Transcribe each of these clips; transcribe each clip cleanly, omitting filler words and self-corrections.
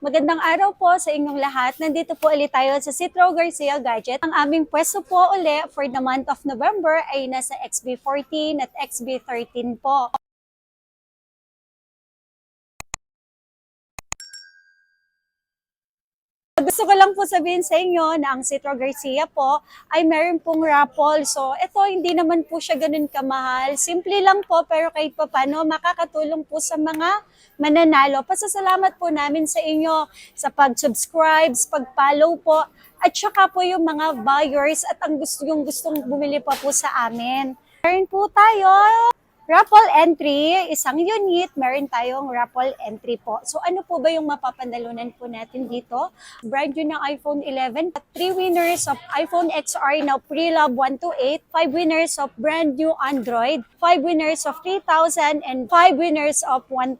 Magandang araw po sa inyong lahat. Nandito po ulit tayo sa Citro Garcia Gadget. Ang aming pwesto po uli for the month of November ay nasa XB14 at XB13 po. Gusto ko lang po sabihin sa inyo na ang Citro Garcia po ay meron pong raffle. So ito hindi naman po siya ganun kamahal. Simple lang po pero kahit pa paano makakatulong po sa mga mananalo. Pasasalamat po namin sa inyo sa pag-subscribe, pag-follow po at saka po yung mga buyers at yung gustong bumili pa po sa amin. Meron po tayo raffle entry, isang unit, meron tayong raffle entry po. So ano po ba yung mapapanalunan po natin dito? Brand new ng iPhone 11, 3 winners of iPhone XR now pre-love 1 to 8, 5 winners of brand new Android, 5 winners of 3,000, and 5 winners of 1,000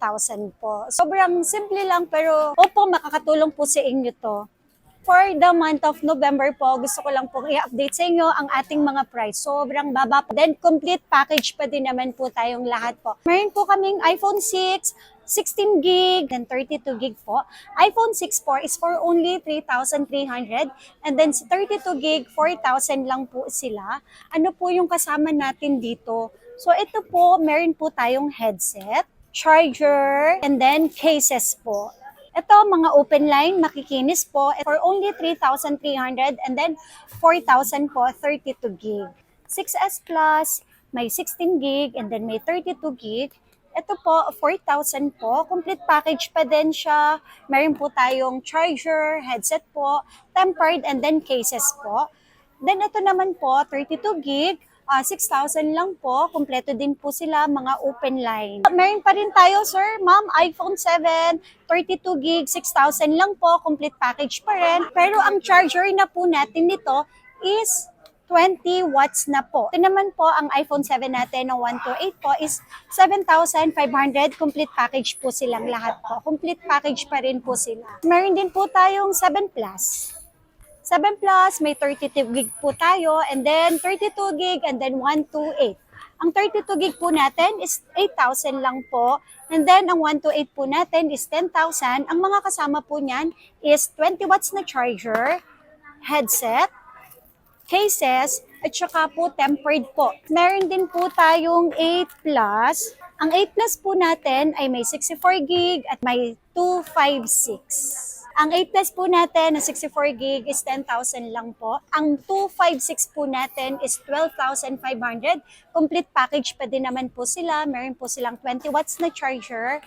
po. Sobrang simple lang pero opo makakatulong po sa inyo to. For the month of November po, gusto ko lang pong i-update sa inyo ang ating mga price. Sobrang baba po. Then, complete package pa din naman po tayong lahat po. Meron po kaming iPhone 6, 16 gig, then 32 gig po. iPhone 6 po is for only 3,300. And then, 32 gig, 4,000 lang po sila. Ano po yung kasama natin dito? So, ito po, meron po tayong headset, charger, and then cases po. Ito, mga open line, makikinis po. For only 3,300 and then 4,000 po, 32 gig. 6S Plus, may 16 gig and then may 32 gig. Ito po, 4,000 po. Complete package pa din siya. Meron po tayong charger, headset po, tempered and then cases po. Then ito naman po, 32 gig. 6,000 lang po. Kompleto din po sila, mga open line. Meron pa rin tayo, sir, ma'am, iPhone 7, 32 gig, 6,000 lang po. Complete package pa rin. Pero ang charger na po natin nito is 20 watts na po. Ito naman po, ang iPhone 7 natin na 128 po is 7,500. Complete package po silang lahat po. Complete package pa rin po sila. Meron din po tayong 7 Plus. 7 Plus, may 32 gig po tayo, and then 32 gig, and then 128. Ang 32 gig po natin is 8,000 lang po, and then ang 128 po natin is 10,000. Ang mga kasama po niyan is 20 watts na charger, headset, cases, at saka po tempered po. Meron din po tayong 8 Plus. Ang 8 Plus po natin ay may 64 gig at may 256. Ang 8 Plus po natin na 64 gig is 10,000 lang po. Ang 256 po natin is 12,500. Complete package pa din naman po sila. Meron po silang 20 watts na charger,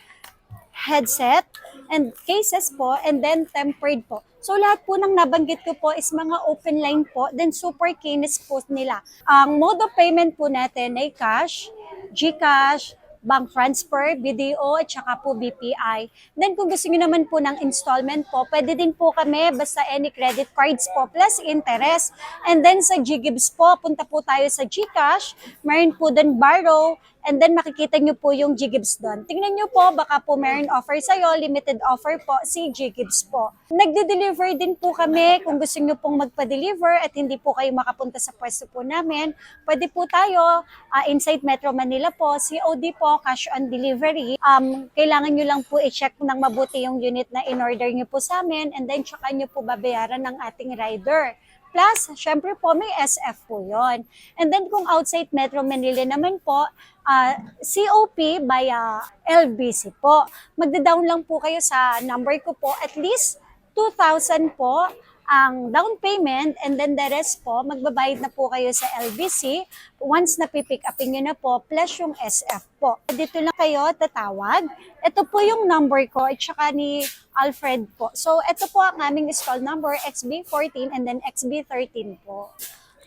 headset, and cases po, and then tempered po. So lahat po ng nabanggit ko po is mga open line po, then super kinis po nila. Ang mode of payment po natin ay cash, GCash, bank transfer, BDO, at saka po BPI. Then kung gusto niyo naman po ng installment po, pwede din po kami basta any credit cards po plus interest. And then sa GGives po, punta po tayo sa GCash, meron po doon borrow, and then makikita nyo po yung GGives doon. Tingnan nyo po, baka po meron offer sa'yo, limited offer po si GGives po. Nagde-deliver din po kami kung gusto nyo pong magpa-deliver at hindi po kayo makapunta sa pwesto po namin. Pwede po tayo, inside Metro Manila po, COD po, cash on delivery. Kailangan nyo lang po i-check ng mabuti yung unit na in-order nyo po sa amin, and then tsaka nyo po babayaran ng ating rider. Plus, syempre po, may SF po yon. And then kung outside Metro Manila naman po, COP via LBC po. Magda-down lang po kayo sa number ko po, at least 2,000 po ang down payment, and then the rest po, magbabayad na po kayo sa LBC once na pipick upin nyo na po, plus yung SF po. Dito lang kayo tatawag. Ito po yung number ko at saka ni Alfred po. So, ito po ang aming stall number, XB14 and then XB13 po.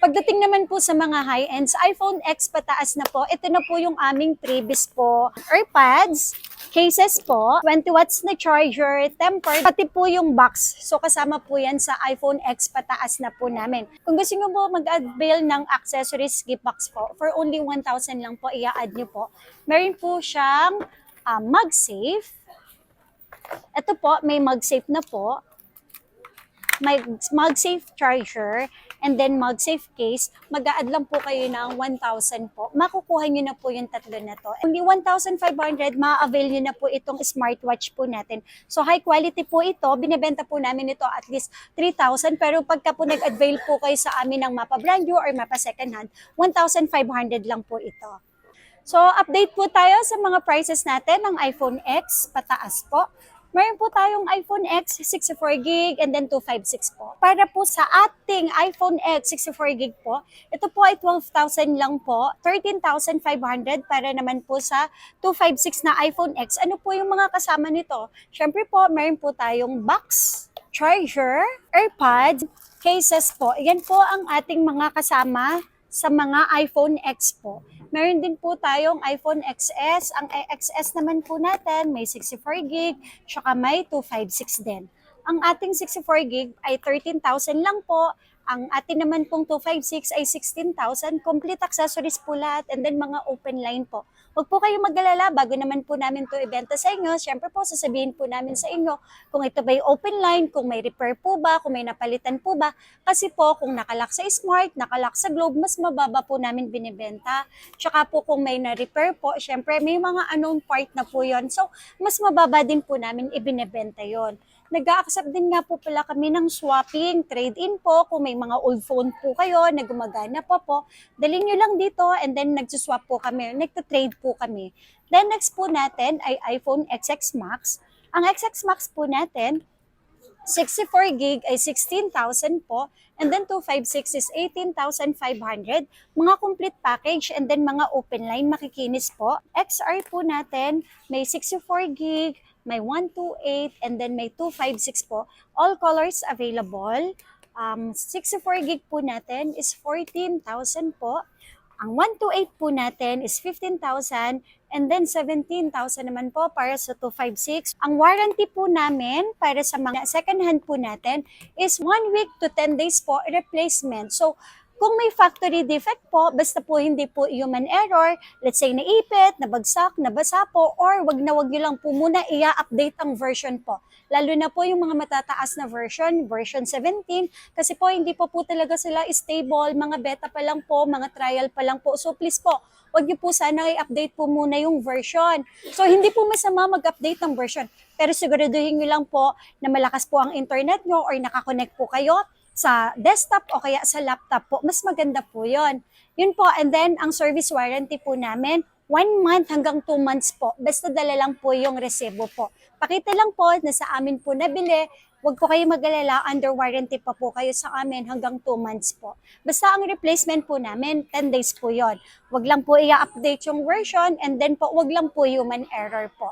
Pagdating naman po sa mga high-ends, iPhone X pataas na po, ito na po yung aming previous po. AirPods, cases po, 20 watts na charger, tempered, pati po yung box. So kasama po yan sa iPhone X pataas na po namin. Kung gusto nyo po mag-avail ng accessories gift box po, for only 1,000 lang po, i-add nyo po. Meron po siyang MagSafe. Ito po, may MagSafe na po. MagSafe charger, and then MagSafe case, mag-a-add lang po kayo ng 1,000 po. Makukuha nyo na po yung tatlo na to. Only 1,500, ma-avail nyo na po itong smartwatch po natin. So high quality po ito, binibenta po namin ito at least 3,000, pero pagka po nag-avail po kayo sa amin ng mapa brand new or mapa second hand, 1,500 lang po ito. So, update po tayo sa mga prices natin ng iPhone X, pataas po. Meron po tayong iPhone X 64GB and then 256 po. Para po sa ating iPhone X 64GB po, ito po ay 12,000 lang po, 13,500 para naman po sa 256 na iPhone X. Ano po yung mga kasama nito? Syempre po, meron po tayong box, charger, AirPods, cases po. Yan po ang ating mga kasama sa mga iPhone X po. Meron din po tayong iPhone XS. Ang XS naman po natin may 64GB, tsaka may 256 din. Ang ating 64GB ay 13,000 lang po. Ang atin naman pong 256 ay 16,000. Complete accessories po lahat and then mga open line po. Huwag po kayong mag-alala bago naman po namin to ibenta sa inyo. Siyempre po sasabihin po namin sa inyo kung ito ba open line, kung may repair po ba, kung may napalitan po ba. Kasi po kung nakalock sa Smart, nakalock sa Globe, mas mababa po namin binibenta. Tsaka po kung may na-repair po, siyempre may mga unknown part na po yon. So mas mababa din po namin ibinibenta yon. Nag-a-accept din nga po pala kami ng swapping, trade-in po. Kung may mga old phone po kayo na gumagana pa po, dalhin nyo lang dito and then nag-swap po kami, nagta-trade po kami. Then next po natin ay iPhone XX Max. Ang XX Max po natin, 64GB ay 16,000 po, and then 256 is 18,500. Mga complete package and then mga open line makikinis po. XR po natin, may 64GB, may 128, and then may 256 po. All colors available. 64GB po natin is 14,000 po. Ang 128 po natin is 15,000 and then 17,000 naman po para sa 256. Ang warranty po namin para sa mga second hand po natin is 1 week to 10 days po replacement. So, kung may factory defect po, basta po hindi po human error, let's say naipit, nabagsak, nabasa po, or wag nyo lang po muna i-update ang version po. Lalo na po yung mga matataas na version 17, kasi po hindi po talaga sila stable, mga beta pa lang po, mga trial pa lang po. So please po, wag niyo po sana i-update po muna yung version. So hindi po masama mag-update ng version, pero siguraduhin nyo lang po na malakas po ang internet nyo or nakakonect po kayo sa desktop o kaya sa laptop po, mas maganda po yon. Yun po, and then ang service warranty po namin, 1 month hanggang 2 months po. Basta dala lang po yung resibo po. Pakita lang po na sa amin po nabili, huwag po kayo mag-alala, under warranty pa po kayo sa amin hanggang 2 months po. Basta ang replacement po namin, 10 days po yon. Huwag lang po i-update yung version and then po, huwag lang po human error po.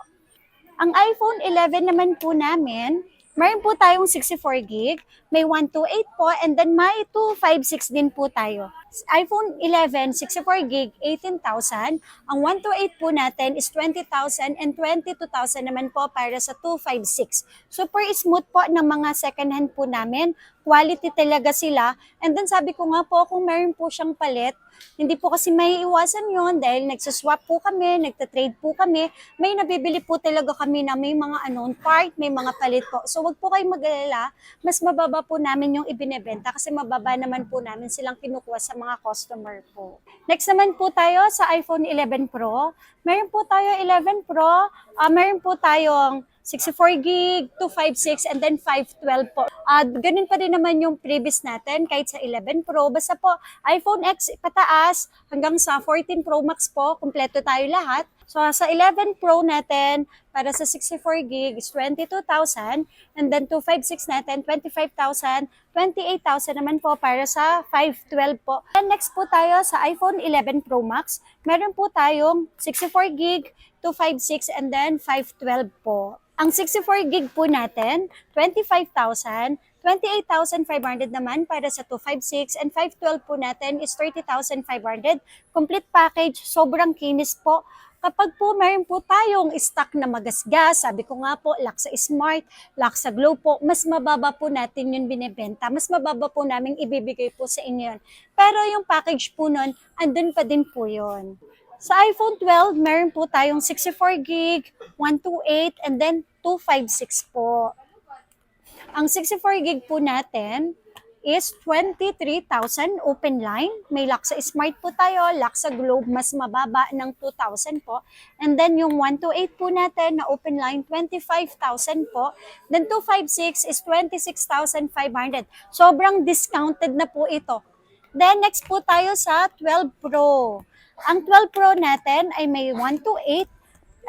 Ang iPhone 11 naman po namin, meron po tayong 64GB, may 128 po, and then may 256 din po tayo. iPhone 11, 64GB, 18,000. Ang 128 po natin is 20,000 and 22,000 naman po para sa 256. Super smooth po ng mga second hand po namin. Quality talaga sila. And then sabi ko nga po, kung meron po siyang palit, hindi po kasi may iwasan yon dahil nagsaswap po kami, nagtatrade po kami, may nabibili po talaga kami na may mga unknown part, may mga palit po. So wag po kayong mag-alala, mas mababa po namin yung ibinebenta kasi mababa naman po namin silang kinukuha sa mga customer po. Next naman po tayo sa iPhone 11 Pro. Meron po tayo 11 Pro, meron po tayong 64GB, 256, and then 512 po. Ganun pa rin naman yung previous natin kahit sa 11 Pro. Basta po iPhone X pataas hanggang sa 14 Pro Max po, kumpleto tayo lahat. So sa 11 Pro natin, para sa 64GB is 22,000 and then 256 natin, 25,000, 28,000 naman po para sa 512 po. And next po tayo sa iPhone 11 Pro Max. Meron po tayong 64GB, 256 and then 512 po. Ang 64GB po natin, 25,000, 28,500 naman para sa 256 and 512 po natin is 30,500. Complete package, sobrang kinis po. Kapag po mayroon po tayong stock na magasgas, sabi ko nga po, lock sa Smart, lock sa Globe po, mas mababa po natin yung binibenta. Mas mababa po namin ibibigay po sa inyo yun. Pero yung package po nun, andun pa din po yun. Sa iPhone 12, meron po tayong 64GB, 128, and then 256 po. Ang 64 gig po natin is 23,000 open line. May lock sa Smart po tayo, lock sa Globe mas mababa ng 2,000 po. And then yung 128 po natin na open line, 25,000 po. Then 256 is 26,500. Sobrang discounted na po ito. Then next po tayo sa 12 Pro. Ang 12 Pro natin ay may 128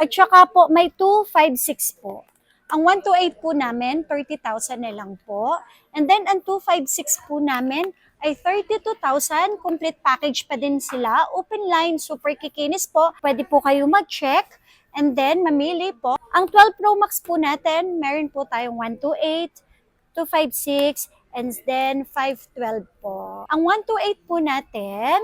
at saka po may 256 po. Ang 128 po namin, 30,000 na lang po. And then, ang 256 po namin ay 32,000. Complete package pa din sila. Open line, super kikinis po. Pwede po kayo mag-check. And then, mamili po. Ang 12 Pro Max po natin, meron po tayong 128, 256, and then 512 po. Ang 128 po natin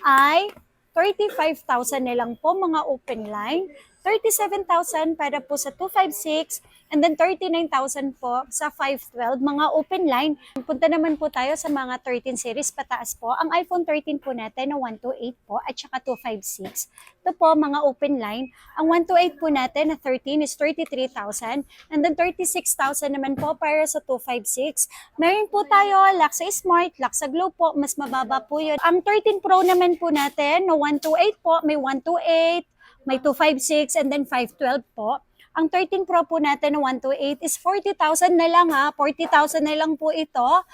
ay 35,000 na lang po mga open line. 37,000 para po sa 256 and then 39,000 po sa 512 mga open line. Punta naman po tayo sa mga 13 series pataas po. Ang iPhone 13 po natin na 128 po at saka 256. Ito po mga open line. Ang 128 po natin na 13 is 33,000 and then 36,000 naman po para sa 256. Meron po tayo lock sa Smart, lock sa Globe po, mas mababa po yun. Ang 13 Pro naman po natin na 128 po, may 128, may 256 and then 512 po. Ang 13 Pro po natin na 128 is 40,000 na lang ha. 40,000 na lang po ito.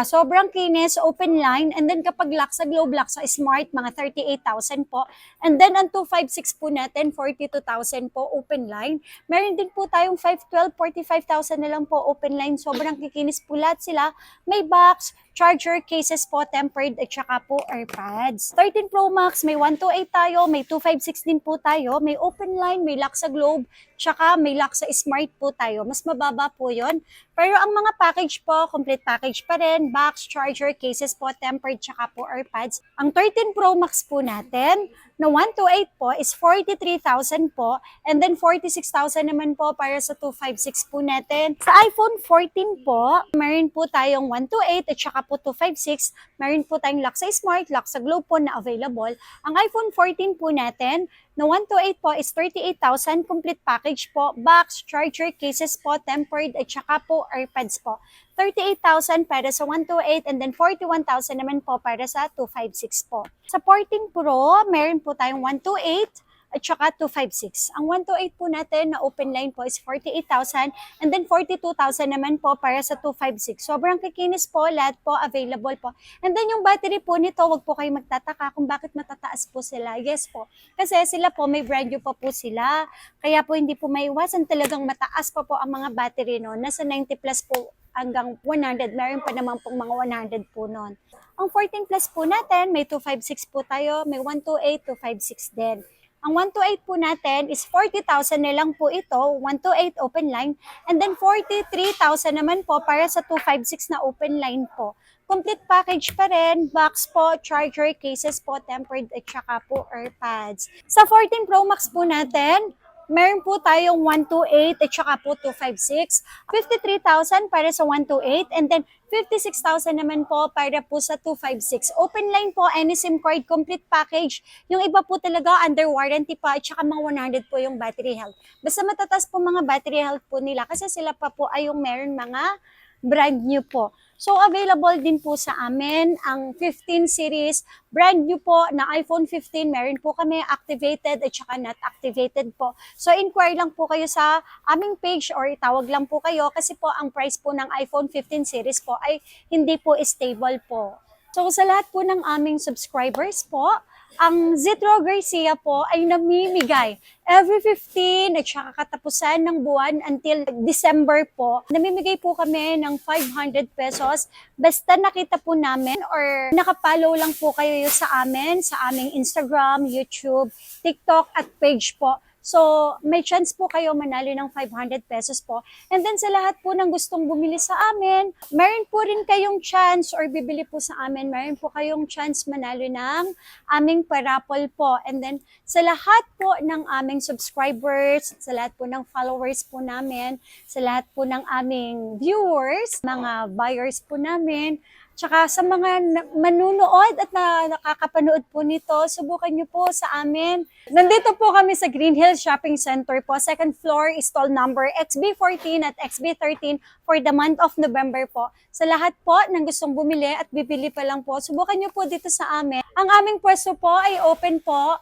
Sobrang kinis, open line. And then kapag lock sa Globe, lock sa Smart, mga 38,000 po. And then ang 256 po natin, 42,000 po open line. Meron din po tayong 512, 45,000 na lang po open line. Sobrang kikinis po lahat sila. May box, charger, cases po, tempered, at saka po AirPods. 13 Pro Max, may 128 tayo, may 256 din po tayo, may open line, may lock sa Globe, tsaka may lock sa Smart po tayo. Mas mababa po yon. Pero ang mga package po, complete package pa rin, box, charger, cases po, tempered, tsaka po AirPods. Ang 13 Pro Max po natin, na 128 po is 43,000 po and then 46,000 naman po para sa 256 po natin. Sa iPhone 14 po, meron po tayong 128 at saka po 256. Meron po tayong lock sa Smart, lock sa Globe po na available. Ang iPhone 14 po natin na 128 po is 38,000 complete package po, box, charger, cases po, tempered at saka po AirPods po. 38,000 para sa 128 and then 41,000 naman po para sa 256 po. Sa 14 Pro, meron po tayong 128 at saka 256. Ang 128 po natin na open line po is 48,000 and then 42,000 naman po para sa 256. Sobrang kikinis po, lahat po available po. And then yung battery po nito, wag po kayo magtataka kung bakit matataas po sila. Yes po, kasi sila po may brand new pa po sila. Kaya po hindi po maiwasan talagang mataas pa po ang mga battery no. Nasa 90 plus po hanggang 100. Meron pa naman pong mga 100 po nun. Ang 14 plus po natin, may 256 po tayo, may 128, 256 din. Ang 128 po natin is 40,000 na lang po ito, 128 open line, and then 43,000 naman po para sa 256 na open line po. Complete package pa rin, box po, charger, cases po, tempered at saka po AirPods. Sa 14 Pro Max po natin, meron po tayong 128 at saka po 256. 53,000 para sa 128 and then 56,000 naman po para po sa 256. Open line po, any SIM card, complete package. Yung iba po talaga under warranty pa at saka mga 100 po yung battery health. Basta matatas po mga battery health po nila kasi sila pa po ay yung meron mga brand new po. So, available din po sa amin ang 15 series, brand new po na iPhone 15. Meron po kami activated at saka not activated po. So, inquire lang po kayo sa aming page or itawag lang po kayo kasi po ang price po ng iPhone 15 series po ay hindi po stable po. So, sa lahat po ng aming subscribers po, ang Zitro Garcia po ay namimigay every 15 at saka katapusan ng buwan until December po. Namimigay po kami ng 500 pesos. Basta nakita po namin or nakapollow lang po kayo sa amin, sa aming Instagram, YouTube, TikTok at page po. So, may chance po kayo manalo ng 500 pesos po. And then sa lahat po ng gustong bumili sa amin, meron po rin kayong chance or bibili po sa amin, meron po kayong chance manalo ng aming parapol po. And then sa lahat po ng aming subscribers, sa lahat po ng followers po namin, sa lahat po ng aming viewers, mga buyers po namin, Tsaka sa mga manunood at nakakapanood po nito, subukan nyo po sa amin. Nandito po kami sa Green Hills Shopping Center po. Second floor, stall number XB14 at XB13 for the month of November po. Sa lahat po ng gustong bumili at bibili pa lang po, subukan nyo po dito sa amin. Ang aming pwesto po ay open po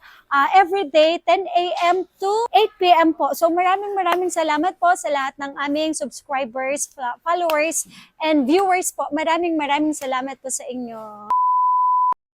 everyday 10 a.m. to 8 p.m. po. So maraming salamat po sa lahat ng aming subscribers, followers, and viewers po. Maraming salamat po sa inyo.